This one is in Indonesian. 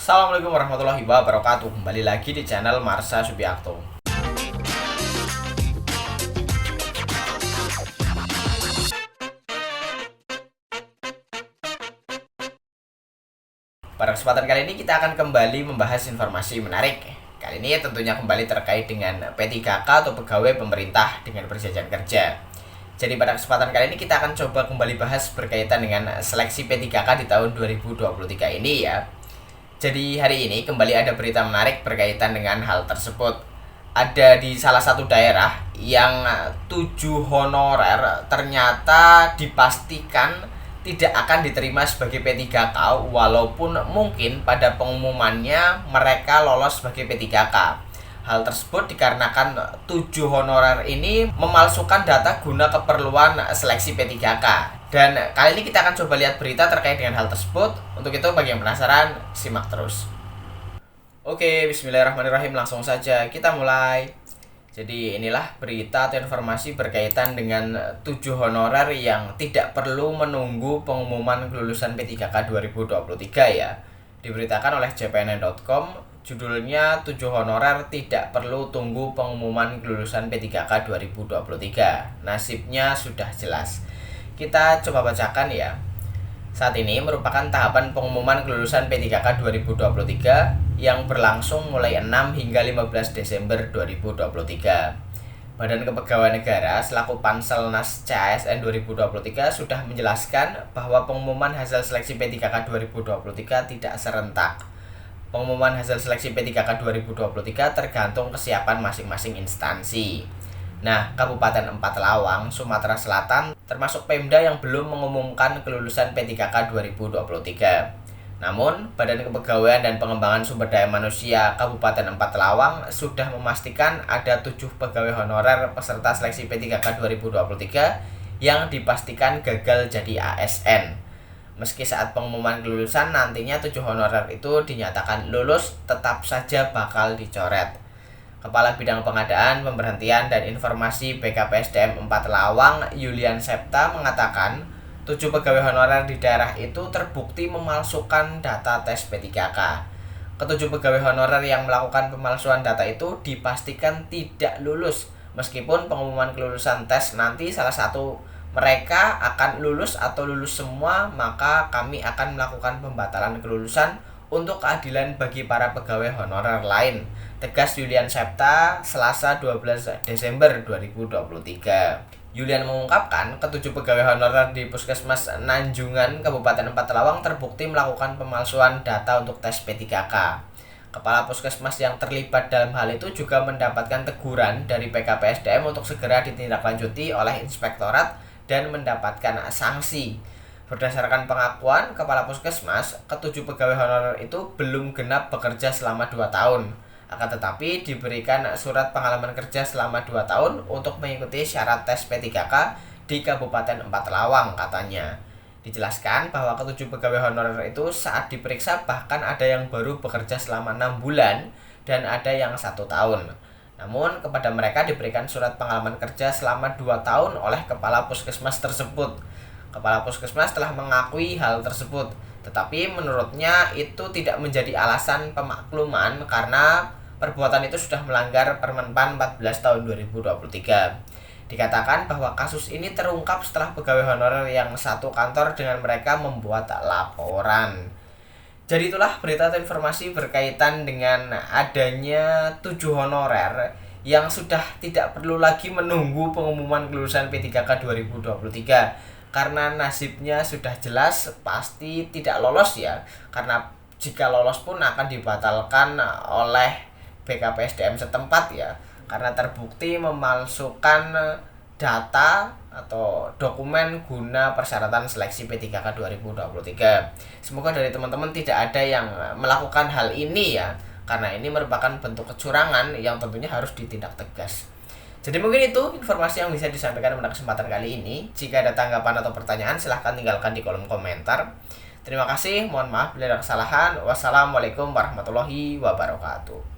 Assalamualaikum warahmatullahi wabarakatuh. Kembali lagi di channel Marsha Subiakto. Pada kesempatan kali ini kita akan kembali membahas informasi menarik. Kali ini tentunya kembali terkait dengan P3K atau pegawai pemerintah dengan perjanjian kerja. Jadi pada kesempatan kali ini kita akan coba kembali bahas berkaitan dengan seleksi P3K di tahun 2023 ini ya. Jadi hari ini kembali ada berita menarik berkaitan dengan hal tersebut. Ada di salah satu daerah yang 7 honorer ternyata dipastikan tidak akan diterima sebagai P3K walaupun mungkin pada pengumumannya mereka lolos sebagai P3K. Hal tersebut dikarenakan 7 honorer ini memalsukan data guna keperluan seleksi P3K. Dan kali ini kita akan coba lihat berita terkait dengan hal tersebut. Untuk itu bagi yang penasaran, simak terus. Oke, bismillahirrahmanirrahim, langsung saja kita mulai. Jadi inilah berita atau informasi berkaitan dengan 7 honorer yang tidak perlu menunggu pengumuman kelulusan P3K 2023 ya. Diberitakan oleh cpnn.com, judulnya 7 honorer tidak perlu tunggu pengumuman kelulusan P3K 2023. Nasibnya sudah jelas. Kita coba bacakan ya. Saat ini merupakan tahapan pengumuman kelulusan P3K 2023 yang berlangsung mulai 6 hingga 15 Desember 2023. Badan Kepegawaian Negara selaku Panselnas CASN 2023 sudah menjelaskan bahwa pengumuman hasil seleksi P3K 2023 tidak serentak. Pengumuman hasil seleksi P3K 2023 tergantung kesiapan masing-masing instansi. Nah, Kabupaten Empat Lawang, Sumatera Selatan termasuk Pemda yang belum mengumumkan kelulusan P3K 2023. Namun, Badan Kepegawaian dan Pengembangan Sumber Daya Manusia Kabupaten Empat Lawang sudah memastikan ada 7 pegawai honorer peserta seleksi P3K 2023 yang dipastikan gagal jadi ASN. Meski saat pengumuman kelulusan nantinya 7 honorer itu dinyatakan lulus, tetap saja bakal dicoret. Kepala Bidang Pengadaan, Pemberhentian, dan Informasi BKPSDM Empat Lawang, Yulian Septa mengatakan 7 pegawai honorer di daerah itu terbukti memalsukan data tes P3K. Ketujuh pegawai honorer yang melakukan pemalsuan data itu dipastikan tidak lulus. Meskipun pengumuman kelulusan tes nanti salah satu mereka akan lulus atau lulus semua, maka kami akan melakukan pembatalan kelulusan untuk keadilan bagi para pegawai honorer lain, tegas Yulian Septa Selasa 12 Desember 2023. Yulian mengungkapkan ketujuh pegawai honorer di Puskesmas Nanjungan Kabupaten Empat Lawang terbukti melakukan pemalsuan data untuk tes P3K. Kepala Puskesmas yang terlibat dalam hal itu juga mendapatkan teguran dari PKPSDM untuk segera ditindaklanjuti oleh inspektorat dan mendapatkan sanksi. Berdasarkan pengakuan Kepala Puskesmas, ketujuh pegawai honorer itu belum genap bekerja selama 2 tahun. Akan tetapi diberikan surat pengalaman kerja selama 2 tahun untuk mengikuti syarat tes P3K di Kabupaten Empat Lawang katanya. Dijelaskan bahwa ketujuh pegawai honorer itu saat diperiksa bahkan ada yang baru bekerja selama 6 bulan dan ada yang 1 tahun. Namun kepada mereka diberikan surat pengalaman kerja selama 2 tahun oleh Kepala Puskesmas tersebut. Kepala Puskesmas telah mengakui hal tersebut, tetapi menurutnya itu tidak menjadi alasan pemakluman karena perbuatan itu sudah melanggar Permenpan 14 tahun 2023. Dikatakan bahwa kasus ini terungkap setelah pegawai honorer yang satu kantor dengan mereka membuat laporan. Jadi itulah berita atau informasi berkaitan dengan adanya 7 honorer yang sudah tidak perlu lagi menunggu pengumuman kelulusan P3K 2023. Karena nasibnya sudah jelas pasti tidak lolos ya. Karena jika lolos pun akan dibatalkan oleh BKPSDM setempat ya. Karena terbukti memalsukan data atau dokumen guna persyaratan seleksi P3K 2023. Semoga dari teman-teman tidak ada yang melakukan hal ini ya. Karena ini merupakan bentuk kecurangan yang tentunya harus ditindak tegas. Jadi mungkin itu informasi yang bisa disampaikan pada kesempatan kali ini. Jika ada tanggapan atau pertanyaan silahkan tinggalkan di kolom komentar. Terima kasih, mohon maaf bila ada kesalahan. Wassalamualaikum warahmatullahi wabarakatuh.